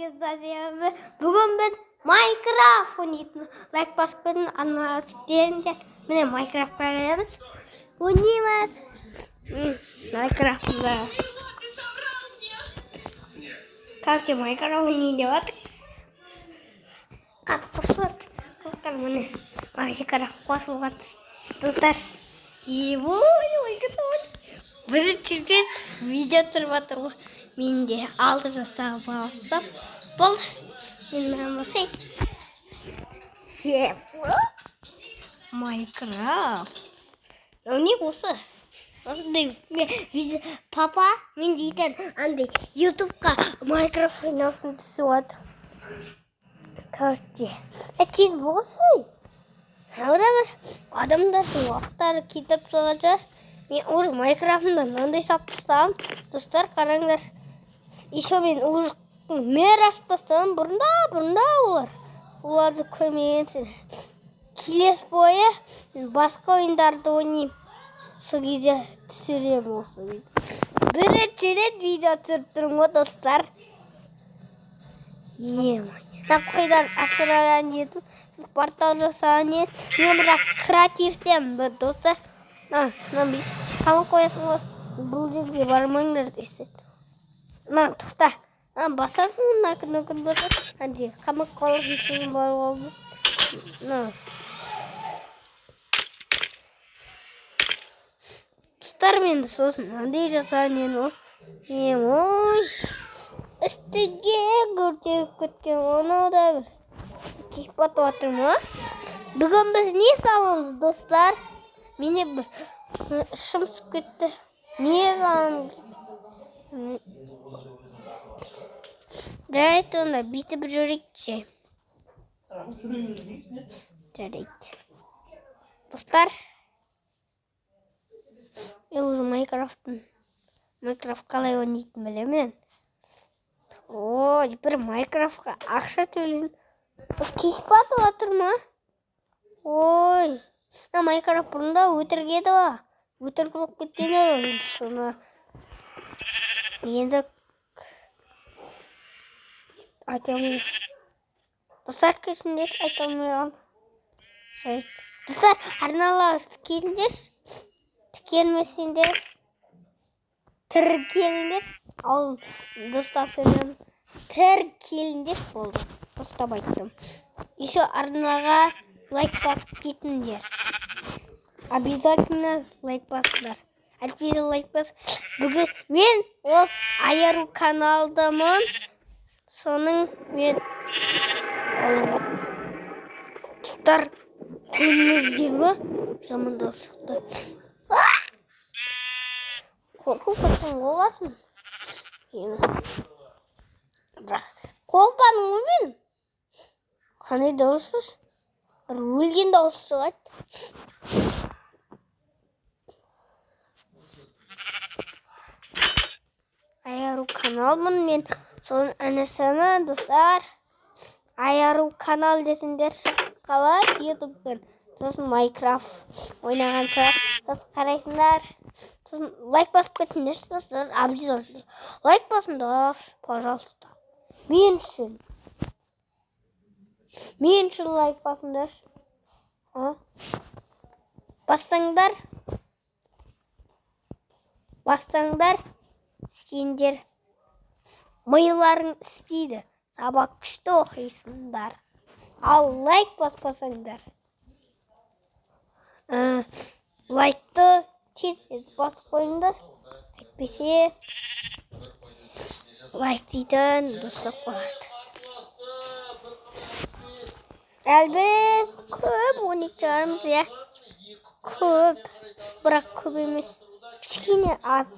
Әзімі. Бүгін біз Майнкрафт ойнайтын. Лайк басып кетің, ана кеттеріңдер. Міне Майнкрафтқа келеміз. Ойнаймыз. Майнкрафтында. Короче, Майнкрафт ойнайын деп жатыр. Қазір қосылады. Достар, міне Майнкрафт қосылып жатыр. Достар. Ой, бірінші рет видео түсіріп жатыр ғой. Мен де 6 жастағы баласам. Бұл менің басайын. Майнкрафт. Не осы? Осындай папа мен дейтін андай ютубқа Майнкрафт ойнаусын түсіп жатыр. Короче, тез болсай. Ода бір адамдардың уақыттары кетіп тұрғанша мен уже Майнкрафтында мынандай сап тастағам. Достар, қараңдар. Еще мен уже мэр ашып тастағам. Бұрында оларды көрмегенсің. Келесі бойы басқа ойындарды ойнайым. Сол кезде түсірем осы видео. Бірінші рет видео түсіріп тұрмын ғой, достар. Қойдан асыраған едім. Портал жасаған едім. Мен бірақ креативтен достар. Біз қамын қоясың ғой. Бұл жерге бармаңдар десен. Тоқта. Басасың, накін басасың. Қамын қолысын сізін бар болды. Достар, менді сосын андай жасаған едім. Ой. Үстіге көртеп кеткен оны да бір кек батып жатыр ма? Бүгін біз не саламыз, достар? Мене бір шым түсіп кетті. Не саламыз? Жарайды, онда бүйтіп жүрейікші. Жарайды. Достар, мен уже Майнкрафт қалай ойнайтынын білемін. Ой, бір Майнкрафтқа ақша төлейін. Кеш батып жатыр ма? Ой, Майнкрафт бұрында өтірік еді ғой. Өтірік болып кеткен еді. Енді айта алмаймын. Достар, кешіндес айта алмаймын. Достар, арналар келіңдер. Тіркелмесеңдер. Тіркеліңдер. Ал, достар, тіркеліңдер болды. Достап айттым. Еще арнаға лайк басып кетіңдер. Обязательно лайк басыңдар. Әлбетте лайк бас. Бүгін мен ол Айару каналдамын. Соның мен достар, көріңіздер ме? Жамандау шықты. Қорқып кетсің боласың. Қорқпадым ғой мен. Қандай дауысыз? Бір өлген дауыс шығады. Айару каналмын мен. Соның інісімі, достар. Айару канал десіңдер шығып қалады ютубтан. Сосын Майнкрафт ойнағанша сосын қарайсыңдар. Сосын лайк басып кетіңдер, достар. Обязательно лайк басыңдар, пожалуйста. Мен үшін лайк басыңдар. Бассаңдар, сендер миыларың істейді. Сабақ күшті оқисыңдар. Ал лайк баспасаңдар. Лайкты тез басып қойыңдар. Әйтпесе лайк дейтін достар қояды. Әлбіз көп ойнайтын шығармыз, я. Көп. Бірақ көп емес. Кішкене аз.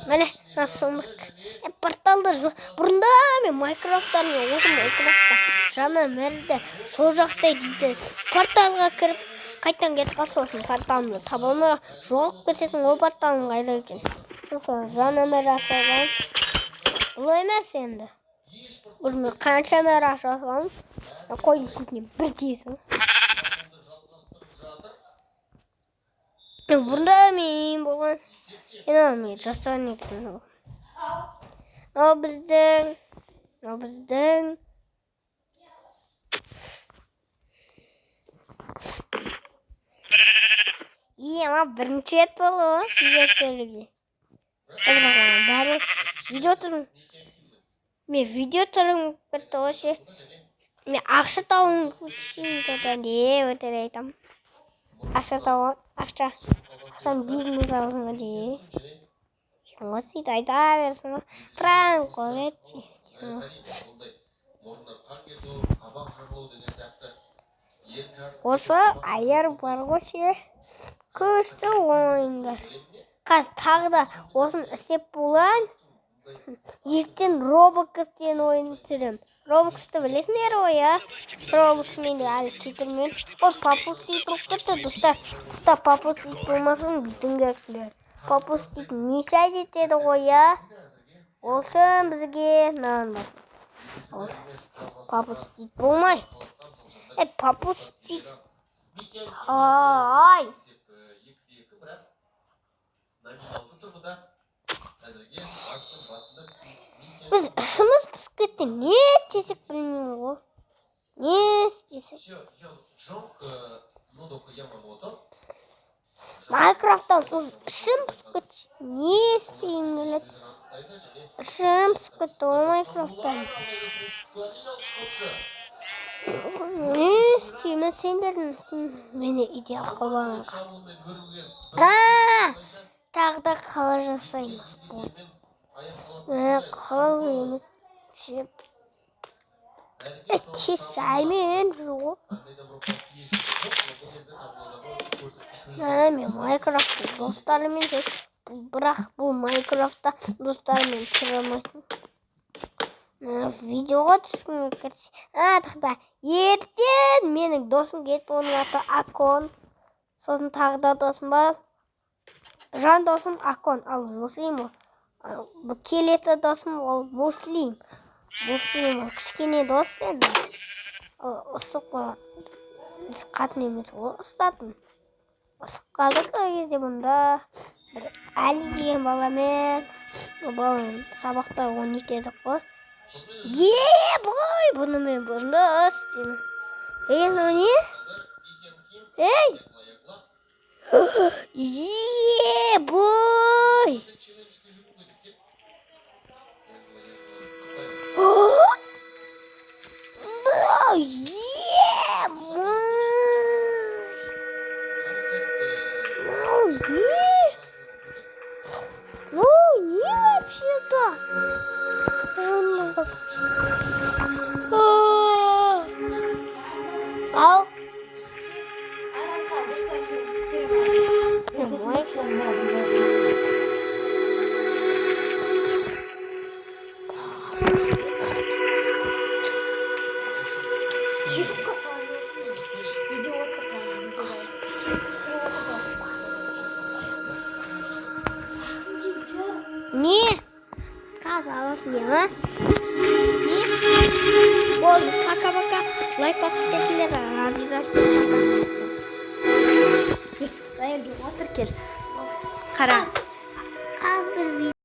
Міне, насылмық. Порталда бұрында мен Майнкрафттармен осы Майнкрафтта жаңа мәрді сол жақтай дейді. Порталға кіріп, қайтан кетіп қалсын порталымды таба алмай жоғалып кетесің, ол порталым қайда екен. Сосын жаңа мәрді ашаған. Бұл емес енді. Өзіме қанша мәрді ашаған. Қойдың көтіне бір тесің. Бұрында мен болған. Мен жастар негізін. Мынау біздің. Ама бірінші рет болды ғой видео түсіруге. Бәрі видео тұрмын. Мен видео тұрмын бітті осы. Мен ақша тауым көтсейін өтір айтам. Ақшам бизнес алғанға дейін. Осы айта берсін. Пранк қой. Осы аяр бар ғой. Күшті ойындар. Қазір тағы да осыны істеп болайын. Ертең Roblox деген ойын түсірем. Roblox'ты білесіңдер ғой, я? Roblox'мен де әлі кетірмен. Ол папустик болып кетті, достар. Папустик болмасын бүйтін керексіңдер. Папустик мешай жетеді ғой, я? Олшын бізге нанбас. Папустик болмайды. Папустик. Ай! Біз ішіміз пісіп кетті. Не істесек білмеймін ғой. Не істесек? Майнкрафттан ішім пісіп кетті. Не істеймін келеді? Ішім пісіп кетті ғой Майнкрафттан. Не істеймін? Сендердің мені идеал қылбаңызға. Тағы да қала жасаймын. Қала емес. Шаймен жоқ. Мен Майнкрафтты достарымен жүр. Бірақ бұл Майнкрафтта достарымен түсіре алмайсың. Видеоға түскім кетсе. Тақта ертең менің досым кетті, оның аты Акон. Сосын тағы да досым бар. Жан досым Акон, ал Муслим ол. Бұл келесі досым ол Муслим. Муслим ол кішкене дос енді. Ұстық қойған. Қатын емес ол ұстатын. Ұстық қалдық кезде бұнда. Әлі деген баламен. Баламен сабақта ойнайтедік қой. Бой! Бұны мен бұрында істеймін. Мынау не? Бой! Вообще-то. Ау. Не? Казалось мне, а? Не? Ладно, пока-пока. Лайк поставьте, обязательно. Отыр кел. Қара.